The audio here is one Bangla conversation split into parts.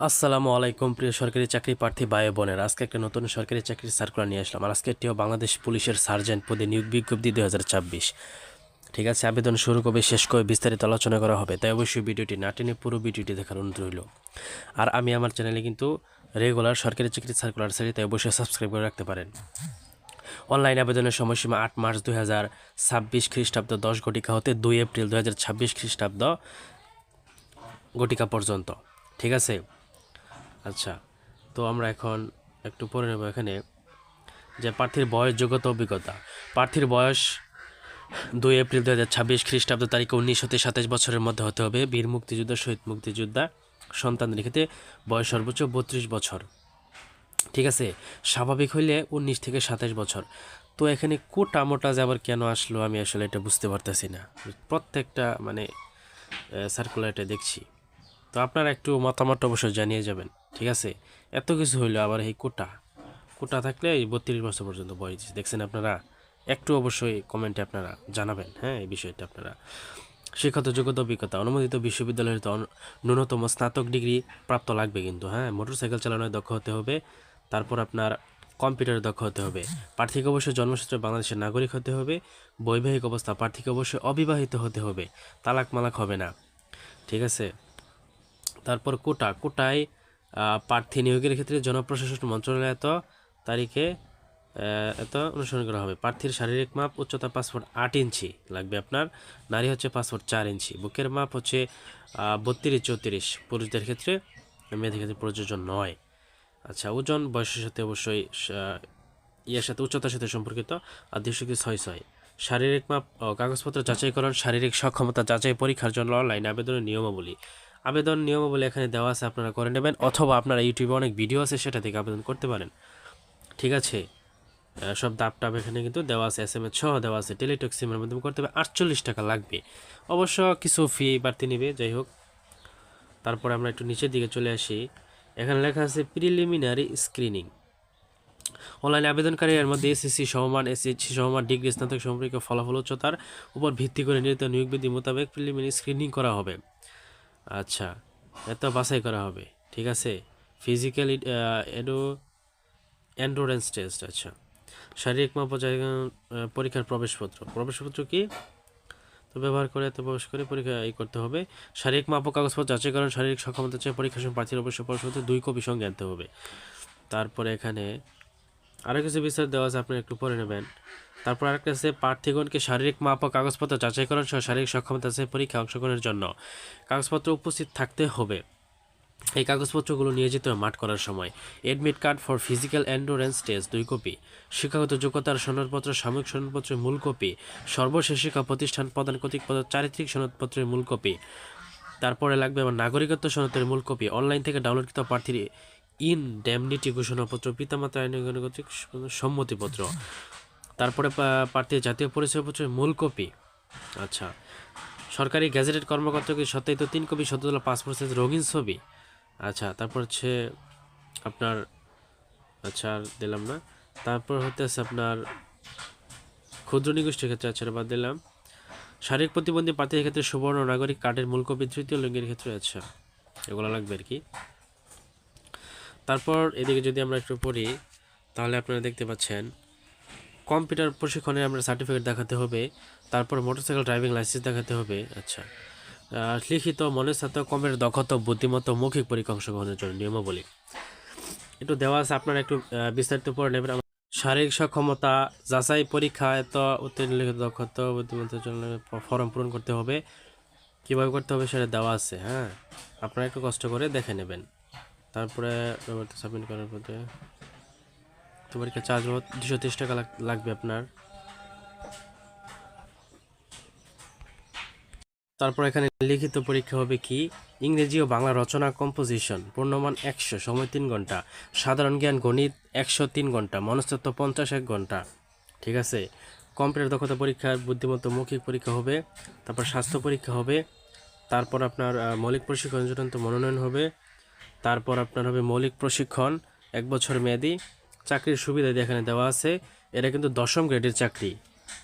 আসসালামু আলাইকুম প্রিয় সরকারি চাকরি প্রার্থী ভাই বোনের, আজকে একটা নতুন সরকারি চাকরির সার্কুলার নিয়ে আসলাম। আর আজকে এটিও বাংলাদেশ পুলিশের সার্জেন্ট পদে নিয়োগ বিজ্ঞপ্তি 2026। ঠিক আছে, আবেদন শুরু কবে শেষ করে বিস্তারিত আলোচনা করা হবে, তাই অবশ্যই ভিডিওটি না টেনে পুরো ভিডিওটি দেখার অনুরোধ রইল। আর আমি আমার চ্যানেলে কিন্তু রেগুলার সরকারি চাকরির সার্কুলার ছাড়ি, তাই অবশ্যই সাবস্ক্রাইব করে রাখতে পারেন। অনলাইন আবেদনের সময়সীমা 8 মার্চ 2026 খ্রিস্টাব্দ 10 ঘটিকা হতে 2 এপ্রিল 2026 খ্রিস্টাব্দ ঘটিকা পর্যন্ত। ঠিক আছে, আচ্ছা, তো আমরা এখন একটু পড়ে নেব এখানে যে প্রার্থীর বয়স, যোগ্যতা, অভিজ্ঞতা। প্রার্থীর বয়স 2 এপ্রিল 2026 খ্রিস্টাব্দ তারিখে 19 হতে 27 বছরের মধ্যে হতে হবে। বীর মুক্তিযোদ্ধা, শহীদ মুক্তিযোদ্ধা সন্তানদের ক্ষেত্রে বয়স সর্বোচ্চ 32 বছর। ঠিক আছে, স্বাভাবিক হইলে 19 থেকে 27 বছর। তো এখানে কোটা মোটা যে আবার কেন আসলো আমি আসলে এটা বুঝতে পারতেছি না। প্রত্যেকটা মানে সার্কুলারটা দেখছি, তো আপনারা একটু মতামত অবশ্যই জানিয়ে যাবেন। ঠিক আছে, এত কিছু হইলো আবার এই কোটা কোটা থাকলে এই 32 বছর পর্যন্ত বয়স দেখছেন আপনারা, একটু অবশ্যই কমেন্টে আপনারা জানাবেন। হ্যাঁ, এই বিষয়টা আপনারা শিক্ষাগত যোগ্যতা, অভিজ্ঞতা, অনুমোদিত বিশ্ববিদ্যালয়ের ন্যূনতম স্নাতক ডিগ্রি প্রাপ্ত লাগবে কিন্তু। হ্যাঁ, মোটরসাইকেল চালানোয় দক্ষ হতে হবে। তারপর আপনার কম্পিউটারে দক্ষ হতে হবে। প্রার্থীকে অবশ্যই জন্মসূত্রে বাংলাদেশের নাগরিক হতে হবে। বৈবাহিক অবস্থা প্রার্থীকে অবশ্যই অবিবাহিত হতে হবে, তালাক মালাক হবে না। ঠিক আছে, তারপর কোটায় প্রার্থী নিয়োগের ক্ষেত্রে জনপ্রশাসন মন্ত্রণালয় তারিখে অনুসরণ করা হবে। প্রার্থীর শারীরিক মাপ, উচ্চতা 5 ফুট 8 ইঞ্চি লাগবে আপনার। নারী হচ্ছে 5 ফুট 4 ইঞ্চি। বুকের মাপ হচ্ছে 32-34, পুরুষদের ক্ষেত্রে, মেয়েদের ক্ষেত্রে প্রযোজ্য নয়। আচ্ছা, ওজন বয়সের সাথে অবশ্যই ইয়ের সাথে উচ্চতার সাথে সম্পর্কিত। আর 206। শারীরিক মাপ ও কাগজপত্র যাচাইকরণ, শারীরিক সক্ষমতা যাচাই পরীক্ষার জন্য অনলাইন আবেদনের নিয়মাবলী। নিয়মাবলী এখানে দেওয়া আছে, আপনারা করে নেবেন, অথবা আপনারা ইউটিউবে অনেক ভিডিও আছে সেটা থেকে আবেদন করতে পারেন। ঠিক আছে, সব দাপটাপ এখানে কিন্তু দেওয়া আছে, SMS সহ দেওয়া আছে। টেলিটক সিমের মাধ্যমে করতে হবে, 48 টাকা লাগবে। অবশ্য কিছু ফি বাড়তি নেবে, যাই হোক। তারপরে আমরা একটু নিচের দিকে চলে আসি, এখানে লেখা আছে প্রিলিমিনারি স্ক্রিনিং। অনলাইনে আবেদনকারী এর মধ্যে SSC সমমান, SHC সমমান ডিগ্রি, স্নাতক সম্পর্কিত ফলাফল উচ্চতার উপর ভিত্তি করে নির্ধারিত নিয়োগ বিধি মোতাবেক প্রিলিমিনারি স্ক্রিনিং করা হবে। আচ্ছা, এত বাছাই করা হবে। ঠিক আছে, ফিজিক্যাল এন্ডুরেন্স টেস্ট। আচ্ছা, শারীরিক মাপ পরীক্ষার প্রবেশপত্র কি তো ব্যবহার করে প্রবেশ করে পরীক্ষা করতে হবে। শারীরিক মাপ ও কাগজপত্র যাচাইকরণ, শারীরিক সক্ষমতা চেয়ে পরীক্ষার সময় প্রার্থীর অবশ্যই প্রবেশপত্র 2 কপি সঙ্গে আনতে হবে। তারপরে এখানে আরও কিছু বিষয় দেওয়া আছে, আপনি একটু পড়ে নেবেন। তারপর আরেকটা আছে, প্রার্থীগণকে শারীরিক মাপ ও কাগজপত্র যাচাইকরণ সহ শারীরিক সক্ষমতা চেয়ে পরীক্ষা অংশগ্রহণের জন্য কাগজপত্র উপস্থিত থাকতে হবে। এই কাগজপত্রগুলো নিয়ে যেতে হবে মাঠ করার সময়। Admit card for physical endurance test 2 copy, শিক্ষাগত যোগ্যতার সনদপত্র, সাময়িক সনদপত্রের মূল কপি, সর্বশেষ শিক্ষা প্রতিষ্ঠান প্রদান কর্তৃক চারিত্রিক সনদপত্রের মূল কপি। তারপরে লাগবে আমার নাগরিকত্ব সনদের মূল কপি, অনলাইন থেকে ডাউনলোডকৃত প্রার্থীর ইনডেমনিটি ঘোষণাপত্র, পিতামাতার আইনগণ কর্তৃক সম্মতিপত্র। তারপরে প্রার্থীর জাতীয় পরিচয়পত্রের মূল কপি। আচ্ছা, সরকারি গ্যাজেটেড কর্মকর্তাকে সত্যায়িত 3 কপি সদ্যতলা পাসপোর্ট সাইজ রঙিন ছবি। আচ্ছা, তারপর হচ্ছে আপনার, আচ্ছা আর দিলাম না। তারপর হতে আছে আপনার ক্ষুদ্র নিগোষ্ঠীর ক্ষেত্রে, আচ্ছা বাদ দিলাম। শারীরিক প্রতিবন্ধী প্রার্থীর ক্ষেত্রে সুবর্ণ নাগরিক কার্ডের মূল কপি, তৃতীয় লিঙ্গের ক্ষেত্রে। আচ্ছা, এগুলো লাগবে আর কি। তারপর এদিকে যদি আমরা একটু পড়ি, তাহলে আপনারা দেখতে পাচ্ছেন কম্পিউটার প্রশিক্ষণে আমরা সার্টিফিকেট দেখাতে হবে। তারপর মোটরসাইকেল ড্রাইভিং লাইসেন্স দেখাতে হবে। আচ্ছা, লিখিত মনস্তাত্ত্ব, কম্পিউটার দক্ষতা, বুদ্ধিমত্তা, মৌখিক পরীক্ষা অংশগ্রহণের জন্য নিয়মাবলী একটু দেওয়া আছে, আপনারা একটু বিস্তারিত পড়ে নেবেন। শারীরিক সক্ষমতা যাচাই পরীক্ষা, এত উত্তীর্ণ লিখিত দক্ষতা, বুদ্ধিমত্তার জন্য ফর্ম পূরণ করতে হবে। কীভাবে করতে হবে সেটা দেওয়া আছে। হ্যাঁ, আপনারা একটু কষ্ট করে দেখে নেবেন। তারপরে সাবমিট করার পরে তো পরীক্ষা চার্জ 230 টাকা লাগবে আপনার। তারপর এখানে লিখিত পরীক্ষা হবে কি, ইংরেজি ও বাংলা রচনা কম্পোজিশন পূর্ণমান 100, সময় 3 ঘন্টা। সাধারণ জ্ঞান গণিত 103 ঘন্টা, মনস্তত্ত্ব 51 ঘন্টা। ঠিক আছে, কম্পিউটার দক্ষতা পরীক্ষার বুদ্ধিমত্তা মৌখিক পরীক্ষা হবে। তারপর স্বাস্থ্য পরীক্ষা হবে। তারপর আপনার মৌলিক প্রশিক্ষণ চূড়ান্ত মনোনয়ন হবে। তারপর আপনার হবে মৌলিক প্রশিক্ষণ 1 বছর মেয়াদি। চাকরির সুবিধা দিয়ে এখানে দেওয়া আছে, এটা কিন্তু 10ম গ্রেডের চাকরি,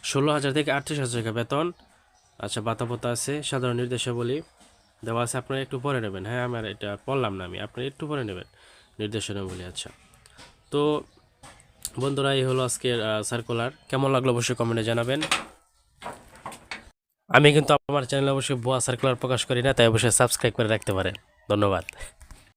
16,000 থেকে 38,000 টাকা বেতন। আচ্ছা, ভাতা আছে। সাধারণ নির্দেশাবলী দেওয়া আছে, আপনারা একটু পরে নেবেন। হ্যাঁ, আমার এটা পড়লাম না আমি, আপনারা একটু পরে নেবেন নির্দেশনাগুলি। আচ্ছা, তো বন্ধুরা এই হলো আজকের সার্কুলার। কেমন লাগলো অবশ্যই কমেন্টে জানাবেন। আমি কিন্তু আমার চ্যানেলে অবশ্যই ভুয়া সার্কুলার প্রকাশ করি না, তাই অবশ্যই সাবস্ক্রাইব করে রাখতে পারেন। ধন্যবাদ।